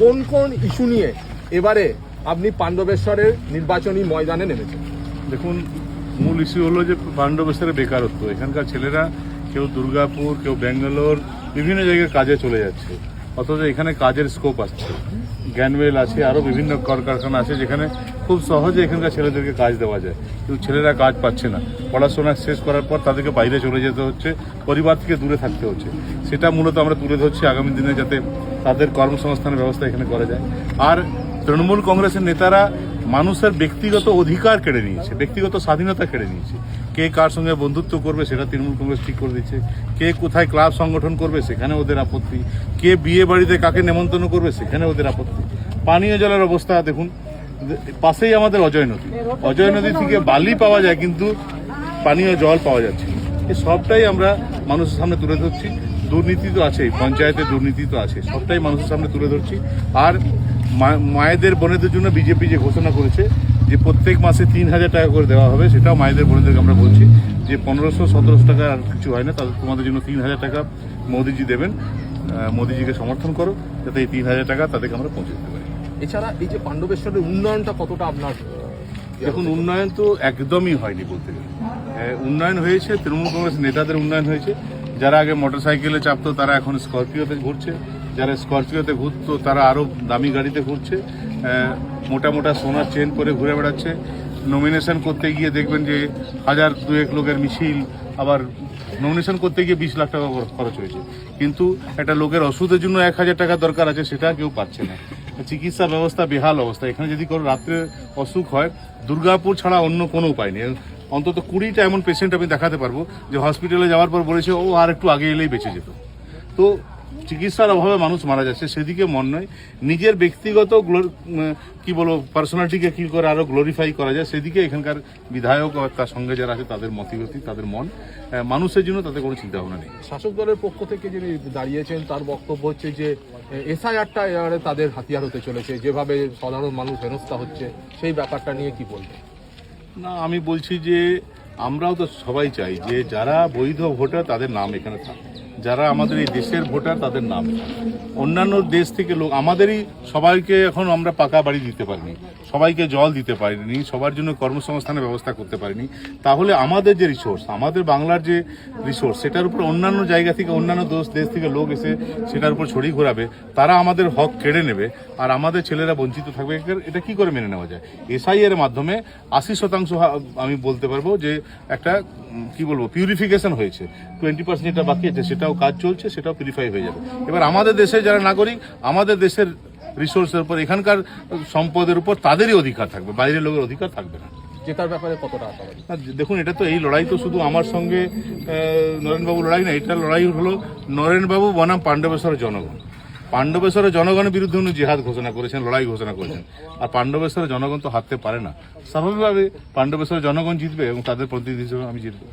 কোন কোন ইস্যু নিয়ে এবারে আপনি পাণ্ডবেশ্বরের নির্বাচনী ময়দানে নেমেছেন? দেখুন, মূল ইস্যু হলো যে পাণ্ডবেশ্বরের বেকারত্ব। এখানকার ছেলেরা কেউ দুর্গাপুর, কেউ ব্যাঙ্গালোর, বিভিন্ন জায়গায় কাজে চলে যাচ্ছে, অথচ এখানে কাজের স্কোপ আসছে। জ্ঞানওয়েল আছে, আরও বিভিন্ন কলকারখানা আছে যেখানে খুব সহজে এখানকার ছেলেদেরকে কাজ দেওয়া যায়, কিন্তু ছেলেরা কাজ পাচ্ছে না। পড়াশোনা শেষ করার পর তাদেরকে বাইরে চলে যেতে হচ্ছে, পরিবার থেকে দূরে থাকতে হচ্ছে। সেটা মূলত আমরা তুলে ধরছি আগামী দিনে, যাতে তাদের কর্মসংস্থানের ব্যবস্থা এখানে করা যায়। আর তৃণমূল কংগ্রেসের নেতারা মানুষের ব্যক্তিগত অধিকার কেড়ে নিয়েছে, ব্যক্তিগত স্বাধীনতা কেড়ে নিয়েছে। কে কার সঙ্গে বন্ধুত্ব করবে সেটা তৃণমূল কংগ্রেস ঠিক করে দিচ্ছে, কে কোথায় ক্লাব সংগঠন করবে সেখানে ওদের আপত্তি, কে বিয়ে বাড়িতে কাকে নেমন্তন্ন করবে সেখানে ওদের আপত্তি। পানীয় জলের অবস্থা দেখুন, পাশেই আমাদের অজয় নদী, অজয় নদী থেকে বালি পাওয়া যায় কিন্তু পানীয় জল পাওয়া যাচ্ছে। এই সবটাই আমরা মানুষের সামনে তুলে ধরছি। দুর্নীতি তো আছেই, পঞ্চায়েতের দুর্নীতি তো আছে, সবটাই মানুষের সামনে তুলে ধরছি। আর মায়েদের বোনেদের জন্য বিজেপি যে ঘোষণা করেছে যে প্রত্যেক মাসে 3,000 টাকা করে দেওয়া হবে, সেটাও মায়েদের বোনেদেরকে আমরা বলছি যে 1500-1700 টাকা আর কিছু হয় না, তাদের তোমাদের জন্য 3,000 টাকা মোদিজি দেবেন। মোদিজিকে সমর্থন করো যাতে এই 3,000 টাকা তাদেরকে আমরা পৌঁছে দিতে পারি। এছাড়া এই যে পাণ্ডবেশ্বরের উন্নয়নটা কতটা আপনার? দেখুন, উন্নয়ন তো একদমই হয়নি বলতে গেলে। উন্নয়ন হয়েছে তৃণমূল কংগ্রেস নেতাদের উন্নয়ন হয়েছে। যারা আগে মোটরসাইকেলে চাপতো তারা এখন স্করপিওতে ঘুরছে, যারা স্করপিওতে ঘুরতো তারা আরও দামি গাড়িতে ঘুরছে, মোটা মোটা সোনার চেন পরে ঘুরে বেড়াচ্ছে। নমিনেশন করতে গিয়ে দেখবেন যে 1,000-2,000 লোকের মিছিল, আবার নমিনেশন করতে গিয়ে 20 লাখ টাকা খরচ হয়েছে, কিন্তু একটা লোকের ওষুধের জন্য 1,000 টাকা দরকার আছে, সেটা কেউ পাচ্ছে না। চিকিৎসা ব্যবস্থা বেহাল অবস্থা। এখানে যদি কোনো রাত্রে অসুখ হয়, দুর্গাপুর ছাড়া অন্য কোনো উপায় নেই। অন্তত 20টা এমন পেশেন্ট আমি দেখাতে পারবো যে হসপিটালে যাওয়ার পর বলেছে ও আর একটু আগে এলেই বেঁচে যেত। তো চিকিৎসার অভাবে মানুষ মারা যাচ্ছে, সেদিকে মন নয়। নিজের ব্যক্তিগত কি বলবো পার্সোনালিটিকে কী করে আরও গ্লোরিফাই করা যায় সেদিকে এখানকার বিধায়ক তার সঙ্গে যারা আছে তাদের মতিগতি, তাদের মন। মানুষের জন্য তাদের কোনো চিন্তা ভাবনা নেই। শাসক দলের পক্ষ থেকে যিনি দাঁড়িয়েছেন তার বক্তব্য হচ্ছে যে এসআইআরটা এবারে তাদের হাতিয়ার হতে চলেছে, যেভাবে সাধারণ মানুষ হেনস্থা হচ্ছে সেই ব্যাপারটা নিয়ে কি বলবেন? না, আমি বলছি যে আমরাও তো সবাই চাই যে যারা বৈধ ভোটার তাদের নাম এখানে থাকে, যারা আমাদের এই দেশের ভোটার তাদের নাম। অন্যান্য দেশ থেকে লোক, আমাদেরই সবাইকে এখন আমরা পাকা বাড়ি দিতে পারিনি, সবাইকে জল দিতে পারিনি, সবার জন্য কর্মসংস্থানের ব্যবস্থা করতে পারিনি। তাহলে আমাদের যে রিসোর্স, আমাদের বাংলার যে রিসোর্স, সেটার উপর অন্যান্য জায়গা থেকে, অন্যান্য দেশ থেকে লোক এসে সেটার উপর ছড়ি ঘোরাবে, তারা আমাদের হক কেড়ে নেবে আর আমাদের ছেলেরা বঞ্চিত থাকবে। এটা কি করে মেনে নেওয়া যায়? এসআইআর মাধ্যমে 80% আমি বলতে পারবো যে একটা কি বলবো পিউরিফিকেশন হয়েছে। 20% যেটা বাকি আছে সেটাও কাজ চলছে, সেটাও পিউরিফাই হয়ে যাবে। এবার আমাদের দেশে যারা নাগরিক, আমাদের দেশের রিসোর্সের উপর, এখানকার সম্পদের উপর তাদেরই অধিকার থাকবে, বাইরের লোকের অধিকার থাকবে না। জেতার ব্যাপারে কতটা আশাবাদী? দেখুন, এটা তো এই লড়াই তো শুধু আমার সঙ্গে নরেনবাবু লড়াই না, এটা লড়াই হলো নরেনবাবু বনাম পাণ্ডবেশ্বরের জনগণ। পাণ্ডবেশ্বরের জনগণের বিরুদ্ধে উনি জিহাদ ঘোষণা করেছেন, লড়াই ঘোষণা করেছেন। আর পাণ্ডবেশ্বরের জনগণ তো হারতে পারে না। স্বাভাবিকভাবে পাণ্ডবেশ্বরের জনগণ জিতবে এবং তাদের প্রতিনিধি হিসেবে আমি জিতবো।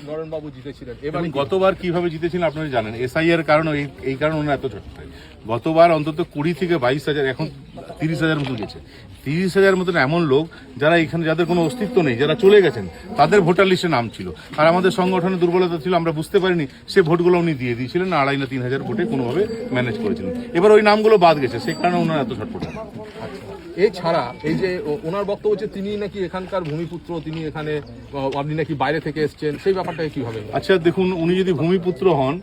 নরেনবাবু জিতেছিলেন, এবার গতবার কিভাবে জিতেছিলেন আপনারা জানেন। এসআইআর কারণে, এই কারণে ওনারা এত ছোট। গতবার অন্তত 20 থেকে 22,000, এখন 30,000 মতো গেছে। 30,000 মতন এমন লোক যারা এখানে, যাদের কোনো অস্তিত্ব নেই, যারা চলে গেছেন, তাদের ভোটার লিস্টে নাম ছিল। আর আমাদের সংগঠনের দুর্বলতা ছিল, আমরা বুঝতে পারিনি, সে ভোটগুলো উনি দিয়ে দিয়েছিলেন, 2,500-3,000 ভোটে কোনোভাবে ম্যানেজ করেছিলেন। এবার ওই নামগুলো বাদ গেছে, সেই কারণে ওনারা এত ছটফট। এছাড়া এই যে ওনার বক্তব্য হচ্ছে তিনি নাকি এখানকার ভূমিপুত্র, তিনি এখানে, আপনি নাকি বাইরে থেকে এসছেন, সেই ব্যাপারটাকে কিভাবে? আচ্ছা দেখুন, উনি যদি ভূমিপুত্র হন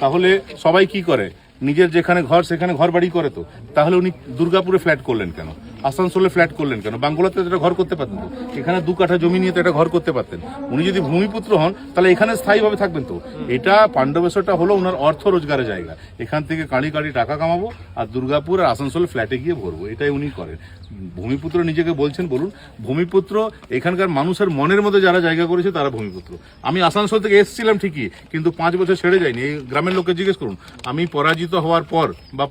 তাহলে সবাই কি করে, নিজের যেখানে ঘর সেখানে ঘর বাড়ি করে। তো তাহলে উনি দুর্গাপুরে ফ্ল্যাট করলেন কেন, আসানসোলে ফ্ল্যাট করলেন কেন, বাংলাতে একটা ঘর করতে পারতেন তো, এখানে 2 কাঠা জমি নিয়ে তো একটা ঘর করতে পারতেন। উনি যদি ভূমিপুত্র হন তাহলে এখানে স্থায়ীভাবে থাকবেন। তো এটা পাণ্ডবেশ্বরটা হলো ওনার অর্থ রোজগারের জায়গা, এখান থেকে কাঁড়ি কাঁড়ি টাকা কামাবো আর দুর্গাপুর আর আসানসোলে ফ্ল্যাটে গিয়ে ভরবো, এটাই উনি করেন। ভূমিপুত্র নিজেকে বলছেন, বলুন। ভূমিপুত্র এখানকার মানুষের মনের মধ্যে যারা জায়গা করেছে তারা ভূমিপুত্র। আমি আসানসোল থেকে এসেছিলাম ঠিকই, কিন্তু 5 বছর ছেড়ে যাইনি। এই গ্রামের লোককে জিজ্ঞেস করুন, আমি পরাজিত হওয়ার পর বা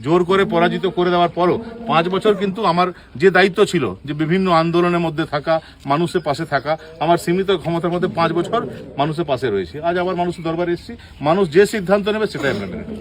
জোর করে পরাজিত করে দেওয়ার পরও 5 বছর কিন্তু আমার যে দায়িত্ব ছিল, যে বিভিন্ন আন্দোলনের মধ্যে থাকা, মানুষের পাশে থাকা, আমার সীমিত ক্ষমতার মধ্যে 5 বছর মানুষের পাশে রয়েছে। আজ আবার মানুষের দরবারে এসেছি, মানুষ যে সিদ্ধান্ত নেবে সেটাই আমরা মেনে নেব।